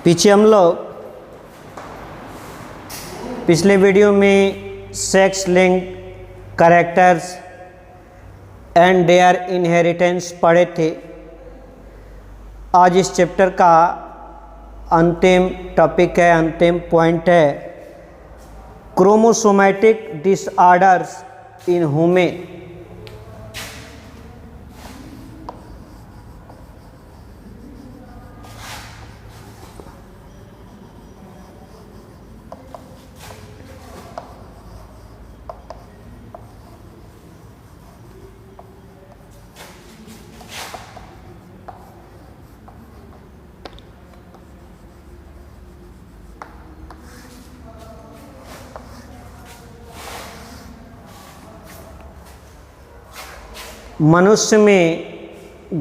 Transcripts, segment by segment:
पीछे हम लोग पिछले वीडियो में sex link characters and their inheritance पढ़े थे। आज इस चैप्टर का अंतिम टॉपिक है, अंतिम पॉइंट है क्रोमोसोमैटिक डिसऑर्डर्स इन ह्यूमन। मनुष्य में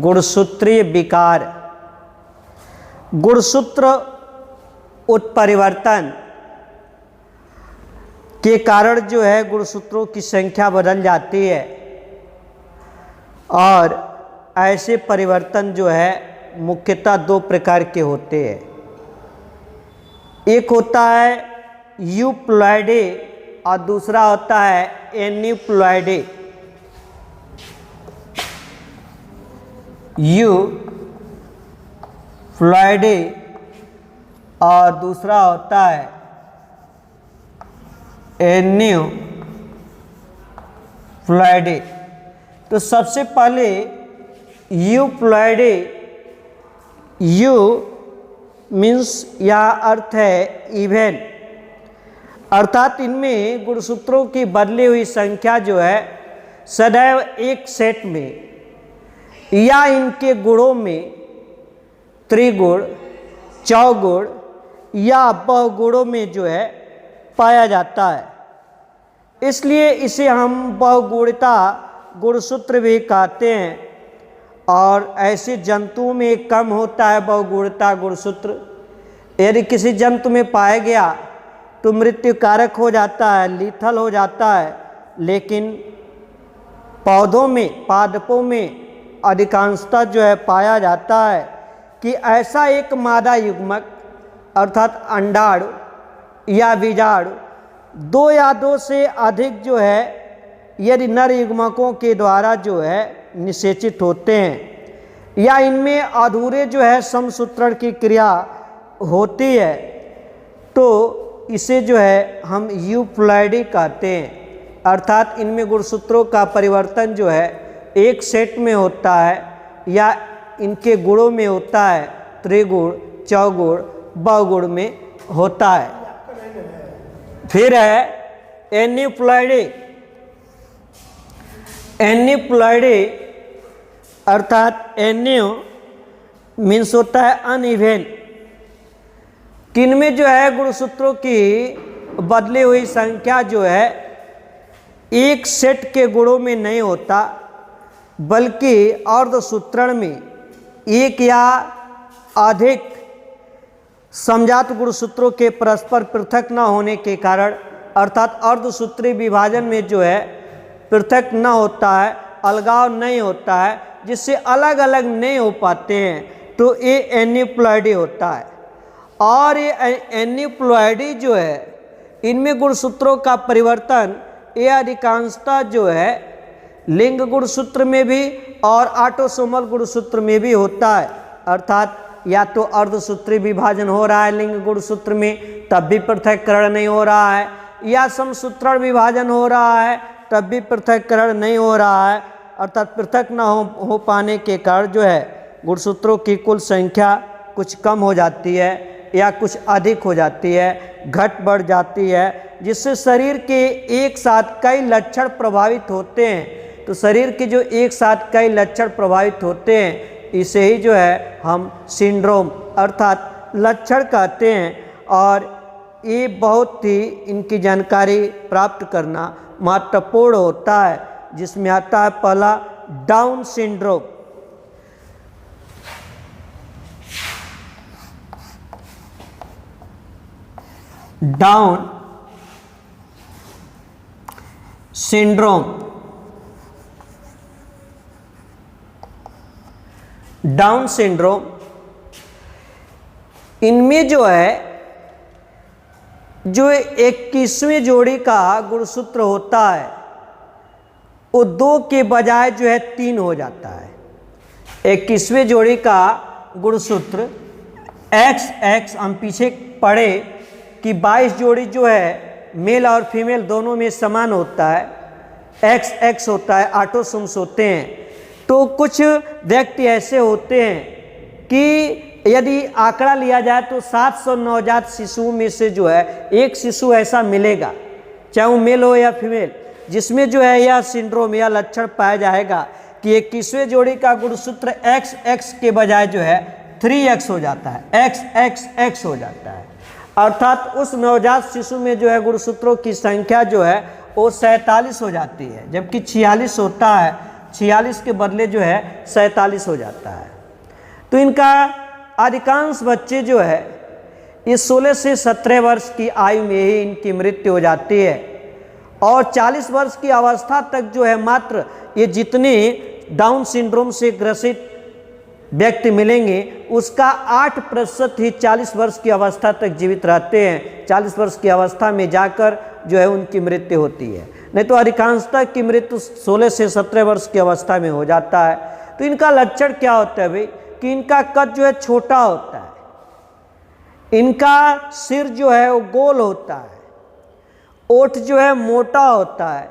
गुणसूत्रीय विकार, गुणसूत्र उत्परिवर्तन के कारण जो है गुणसूत्रों की संख्या बदल जाती है और ऐसे परिवर्तन जो है मुख्यतः दो प्रकार के होते हैं। एक होता है यूप्लॉइडे और दूसरा होता है एन्यूप्लॉइडे। यूप्लॉइडे और दूसरा होता है एन्यूप्लॉइडे। तो सबसे पहले यूप्लॉइडे, यू मीन्स या अर्थ है इवन, अर्थात इनमें गुणसूत्रों की बदली हुई संख्या जो है सदैव एक सेट में या इनके गुणों में त्रिगुण, चौगुण या बहुगुणों में जो है पाया जाता है। इसलिए इसे हम बहुगुणिता गुणसूत्र भी कहते हैं और ऐसे जंतुओं में कम होता है बहुगुणिता गुणसूत्र। यदि किसी जंतु में पाया गया तो मृत्यु कारक हो जाता है, लीथल हो जाता है, लेकिन पौधों में, पादपों में अधिकांशतः जो है पाया जाता है कि ऐसा एक मादा युग्मक अर्थात अंडाणु या बीजाणु दो या दो से अधिक जो है यदि नर युग्मकों के द्वारा जो है निषेचित होते हैं या इनमें अधूरे जो है समसूत्रण की क्रिया होती है तो इसे जो है हम यूप्लॉइडी कहते हैं। अर्थात इनमें गुणसूत्रों का परिवर्तन जो है एक सेट में होता है या इनके गुणों में होता है, त्रिगुण, चौगुण, बहुगुण में होता है। फिर है एन्यूप्लॉइडे। एन्यूप्लॉइडे अर्थात एन्यू मीन्स होता है अनइवन, किनमें जो है गुणसूत्रों की बदली हुई संख्या जो है एक सेट के गुणों में नहीं होता बल्कि अर्धसूत्रण में एक या अधिक समजात गुणसूत्रों के परस्पर पृथक न होने के कारण अर्थात अर्धसूत्री विभाजन में जो है पृथक न होता है, अलगाव नहीं होता है, जिससे अलग अलग नहीं हो पाते हैं, तो ये एन्यूप्लॉइडी होता है। और ये एन्यूप्लॉइडी जो है इनमें गुणसूत्रों का परिवर्तन ये अधिकांशतः जो है लिंग गुणसूत्र में भी और ऑटोसोमल गुणसूत्र में भी होता है। अर्थात या तो अर्धसूत्री विभाजन हो रहा है लिंग गुणसूत्र में तब भी पृथक्करण नहीं हो रहा है, या समसूत्रण विभाजन हो रहा है तब भी पृथक्करण नहीं हो रहा है। अर्थात पृथक न हो पाने के कारण जो है गुणसूत्रों की कुल संख्या कुछ कम हो जाती है या कुछ अधिक हो जाती है, घट बढ़ जाती है, जिससे शरीर के एक साथ कई लक्षण प्रभावित होते हैं। तो शरीर के जो एक साथ कई लक्षण प्रभावित होते हैं इसे ही जो है हम सिंड्रोम अर्थात लक्षण कहते हैं। और ये बहुत ही इनकी जानकारी प्राप्त करना महत्वपूर्ण होता है, जिसमें आता है पहला down syndrome. Down syndrome, down syndrome इनमें जो है जो 21वें जोड़ी का गुणसूत्र होता है वो 2 के बजाय जो है 3 हो जाता है। 21वें जोड़ी का गुणसूत्र XX, हम पीछे पढ़े कि 22 जोड़ी जो है मेल और फीमेल दोनों में समान होता है, XX होता है, ऑटोसोम्स होते हैं। तो कुछ व्यक्ति ऐसे होते हैं कि यदि आंकड़ा लिया जाए तो 700 नवजात शिशुओं में से जो है एक शिशु ऐसा मिलेगा, चाहे वो मेल हो या फीमेल, जिसमें जो है यह सिंड्रोम या लक्षण पाया जाएगा कि 21वें जोड़ी का गुणसूत्र XX के बजाय जो है 3X हो जाता है, XXX हो जाता है। अर्थात उस नवजात शिशु में जो है गुणसूत्रों की संख्या जो है वो 47 हो जाती है, जबकि 46 होता है, 46 के बदले जो है 47 हो जाता है। तो इनका अधिकांश बच्चे जो है इस 16 से 17 वर्ष की आयु में ही इनकी मृत्यु हो जाती है, और 40 वर्ष की अवस्था तक जो है मात्र ये जितने डाउन सिंड्रोम से ग्रसित व्यक्ति मिलेंगे उसका 8% ही 40 वर्ष की अवस्था तक जीवित रहते हैं। 40 वर्ष की अवस्था में जाकर जो है उनकी मृत्यु होती है, नहीं तो अधिकांशतः की मृत्यु 16 से 17 वर्ष की अवस्था में हो जाता है। तो इनका लक्षण क्या होता है भाई कि इनका कद जो है छोटा होता है, इनका सिर जो है वो गोल होता है, ओठ जो है मोटा होता है,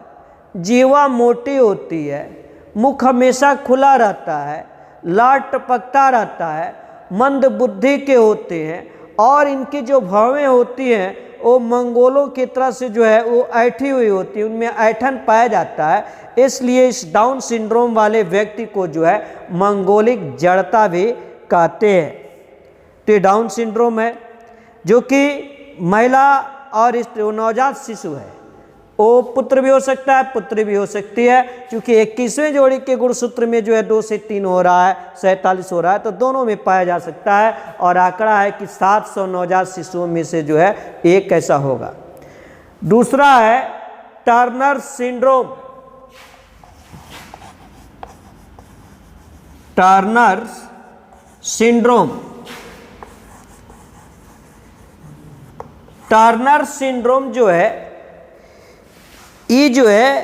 जीवा मोटी होती है, मुख हमेशा खुला रहता है, लार टपकता रहता है, मंद बुद्धि के होते हैं, और इनकी जो भवें होती हैं वो मंगोलों की तरह से जो है वो ऐठी हुई होती है, उनमें ऐठन पाया जाता है। इसलिए इस डाउन सिंड्रोम वाले व्यक्ति को जो है मंगोलिक जड़ता भी कहते हैं। तो ये डाउन सिंड्रोम है जो कि महिला और नवजात शिशु है, वो पुत्र भी हो सकता है, पुत्री भी हो सकती है। क्योंकि 21वें जोड़ी के गुणसूत्र में जो है 2 से 3 हो रहा है, 47 हो रहा है, तो दोनों में पाया जा सकता है। और आंकड़ा है कि 700 नवजात शिशुओं में से जो है एक ऐसा होगा। दूसरा है Turner syndrome. Turner syndrome, Turner syndrome जो है ये जो है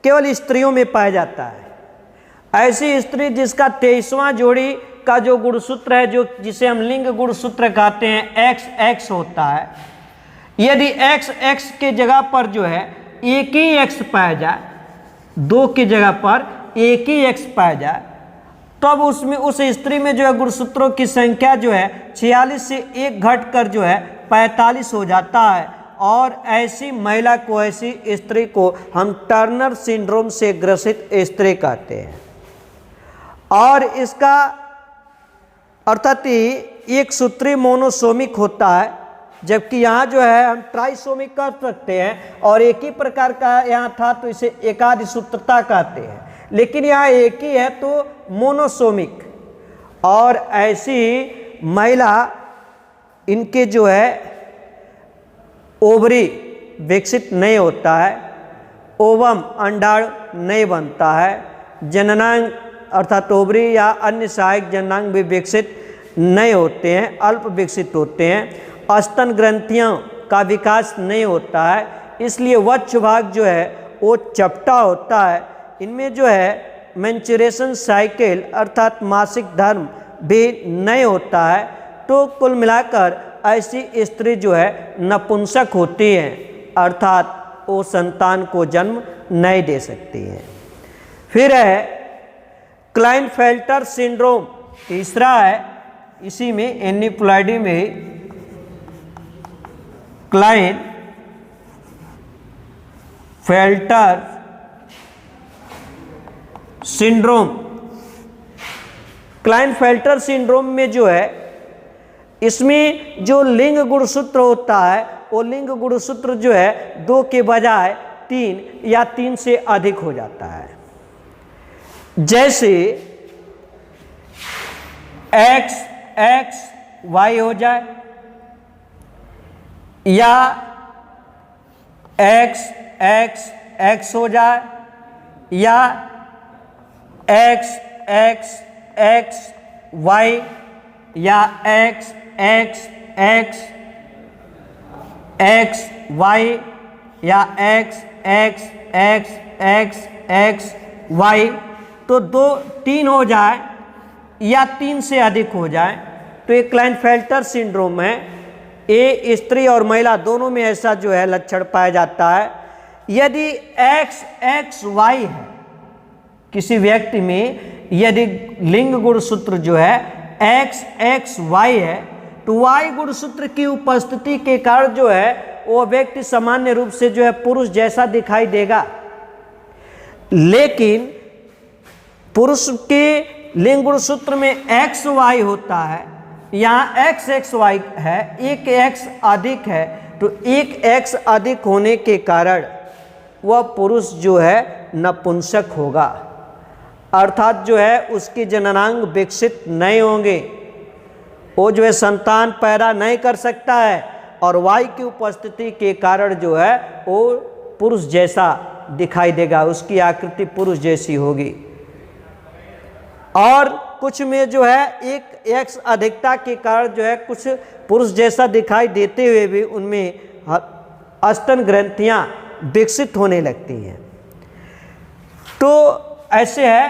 केवल स्त्रियों में पाया जाता है। ऐसी स्त्री जिसका 23वां जोड़ी का जो गुणसूत्र है, जो जिसे हम लिंग गुणसूत्र कहते हैं, XX होता है। यदि XX के जगह पर जो है एक ही X पाया जाए, 2 की जगह पर एक ही X पाया जाए, तब उसमें उस स्त्री में जो है गुणसूत्रों की संख्या जो है 46 से 1 घटकर जो है 45 हो जाता है। और ऐसी महिला को, ऐसी स्त्री को हम टर्नर सिंड्रोम से ग्रसित स्त्री कहते हैं। और इसका अर्थात एक सूत्री मोनोसोमिक होता है, जबकि यहाँ जो है हम ट्राइसोमिक कर सकते हैं, और एक ही प्रकार का यहाँ था तो इसे एकाधिसूत्रता कहते हैं, लेकिन यहाँ एक ही है तो मोनोसोमिक। और ऐसी महिला, इनके जो है ओवरी विकसित नहीं होता है, ओवम अंडाणु नहीं बनता है, जननांग अर्थात ओवरी या अन्य सहायक जननांग भी विकसित नहीं होते हैं, अल्प विकसित होते हैं। स्तन ग्रंथियों का विकास नहीं होता है, इसलिए वक्ष भाग जो है वो चपटा होता है। इनमें जो है मेंस्ट्रुएशन साइकिल अर्थात मासिक धर्म भी नहीं होता है। तो कुल मिलाकर ऐसी स्त्री जो है नपुंसक होती है, अर्थात वो संतान को जन्म नहीं दे सकती है। फिर है क्लाइनफेल्टर सिंड्रोम, तीसरा है, इसी में एनिप्लॉइडी में क्लाइनफेल्टर सिंड्रोम। क्लाइनफेल्टर सिंड्रोम में जो है इसमें जो लिंग गुणसूत्र होता है वो लिंग गुणसूत्र जो है 2 के बजाय 3 या 3 से अधिक हो जाता है। जैसे XXY हो जाए या XXX हो जाए या XXXY या XXY X X X Y या X X X X X Y, तो 3 हो जाए या 3 से अधिक हो जाए तो ये क्लाइनफेल्टर सिंड्रोम है। ये स्त्री और महिला दोनों में ऐसा जो है लक्षण पाया जाता है। यदि एक्स एक्स वाई है किसी व्यक्ति में, यदि लिंग गुणसूत्र जो है एक्स एक्स वाई है, तो वाई गुणसूत्र की उपस्थिति के कारण जो है वो व्यक्ति सामान्य रूप से जो है पुरुष जैसा दिखाई देगा। लेकिन पुरुष के लिंग गुणसूत्र में एक्स वाई होता है, यहाँ एक्स एक्स वाई है, एक एक्स अधिक है, तो एक एक्स अधिक होने के कारण वह पुरुष जो है नपुंसक होगा, अर्थात जो है उसके जननांग विकसित नहीं होंगे, वो जो है संतान पैदा नहीं कर सकता है और वाई की उपस्थिति के कारण जो है वो पुरुष जैसा दिखाई देगा, उसकी आकृति पुरुष जैसी होगी। और कुछ में जो है एक एक्स अधिकता के कारण जो है कुछ पुरुष जैसा दिखाई देते हुए भी उनमें स्तन ग्रंथियां विकसित होने लगती हैं। तो ऐसे है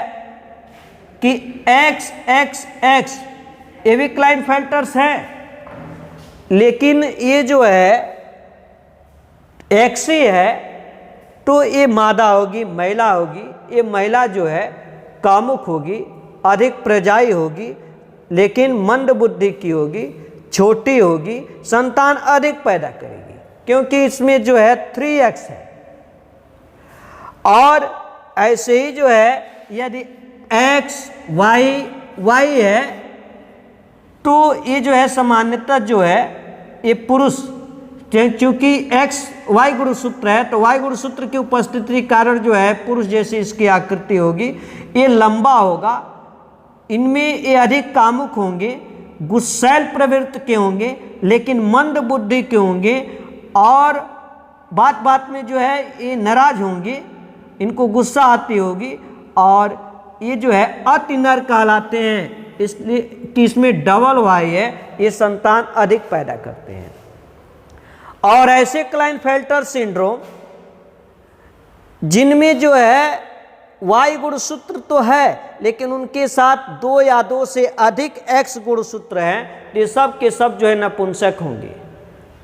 कि एक्स एक्स एक्स ये भी क्लाइनफेल्टर्स है, लेकिन ये जो है एक्स ही है तो ये मादा होगी, महिला होगी। ये महिला जो है कामुक होगी, अधिक प्रजाई होगी, लेकिन मंद बुद्धि की होगी, छोटी होगी, संतान अधिक पैदा करेगी, क्योंकि इसमें जो है 3x है। और ऐसे ही जो है यदि x y है तो ये जो है सामान्यतः जो है ये पुरुष, क्योंकि x y गुणसूत्र है तो y गुणसूत्र की उपस्थिति के कारण जो है पुरुष जैसी इसकी आकृति होगी। ये लंबा होगा, इनमें ये अधिक कामुक होंगे, गुस्सैल प्रवृत्ति के होंगे, लेकिन मंद बुद्धि के होंगे और बात बात में जो है ये नाराज होंगे, इनको गुस्सा आती होगी और ये जो है अति नर कहलाते हैं, इसलिए कि इसमें डबल वाई है, ये संतान अधिक पैदा करते हैं। और ऐसे क्लाइनफेल्टर सिंड्रोम जिनमें जो है वाई गुणसूत्र तो है लेकिन उनके साथ 2 या 2 से अधिक एक्स गुणसूत्र हैं, ये सब के सब जो है नपुंसक होंगे,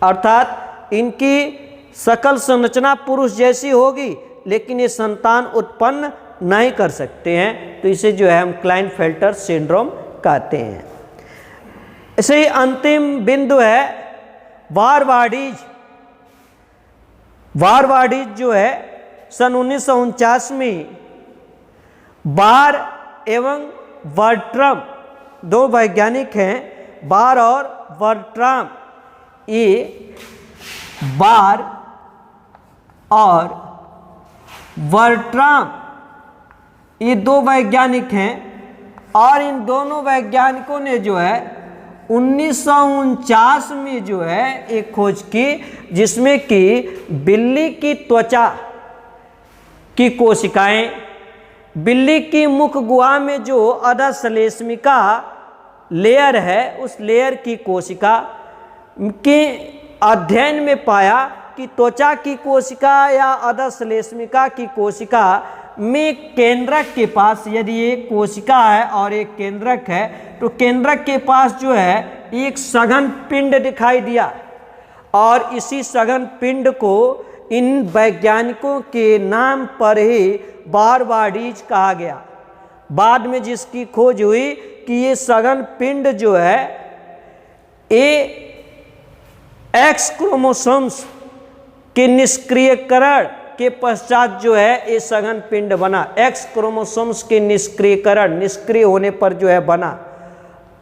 अर्थात इनकी सकल संरचना पुरुष जैसी होगी लेकिन ये संतान उत्पन्न नहीं कर सकते हैं, तो इसे जो है हम क्लाइनफेल्टर सिंड्रोम कहते हैं। ऐसे ही अंतिम बिंदु है वारवाडीज। वारवाडीज जो है सन 1949 में बार एवं बर्ट्राम 2 वैज्ञानिक हैं, बार और बर्ट्राम। ये बार और बर्ट्राम ये 2 वैज्ञानिक हैं और इन दोनों वैज्ञानिकों ने जो है 1949 में जो है एक खोज की जिसमें कि बिल्ली की त्वचा की कोशिकाएं, बिल्ली की मुख गुहा में जो अधश्लेष्मिका लेयर है उस लेयर की कोशिका के अध्ययन में पाया कि त्वचा की कोशिका या अधश्लेष्मिका की कोशिका में केंद्रक के पास, यदि एक कोशिका है और एक केंद्रक है तो केंद्रक के पास जो है एक सघन पिंड दिखाई दिया और इसी सघन पिंड को इन वैज्ञानिकों के नाम पर ही वारवाडीज कहा गया। बाद में जिसकी खोज हुई कि ये सघन पिंड जो है ये एक्स क्रोमोसोम्स के निष्क्रियकरण के पश्चात जो है ये सघन पिंड बना, एक्स क्रोमोसोम्स के निष्क्रिय होने पर जो है बना,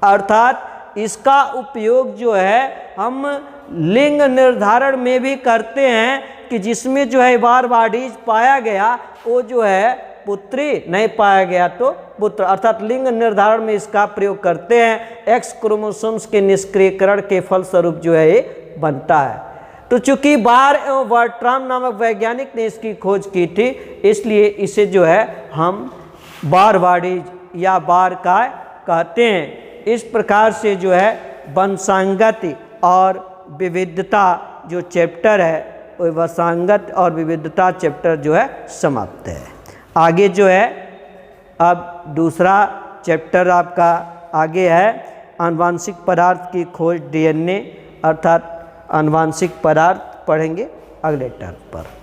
अर्थात इसका उपयोग जो है हम लिंग निर्धारण में भी करते हैं कि जिसमें जो है वारवाडीज पाया गया वो जो है पुत्री, नहीं पाया गया तो पुत्र, अर्थात लिंग निर्धारण में इसका प्रयोग करते हैं। एक्स क्रोमोसोम्स के निष्क्रियकरण के फलस्वरूप जो है ये बनता है। तो चूंकि बार एवं बर्ट्राम नामक वैज्ञानिक ने इसकी खोज की थी इसलिए इसे जो है हम वारवाडीज या बार काय कहते हैं। इस प्रकार से जो है वंशांगत और विविधता जो चैप्टर है, वो वंशांगत और विविधता चैप्टर जो है समाप्त है। आगे जो है अब दूसरा चैप्टर आपका आगे है आनुवांशिक पदार्थ की खोज, DNA, अर्थात आनुवांशिक पदार्थ पढ़ेंगे अगले टर्म पर।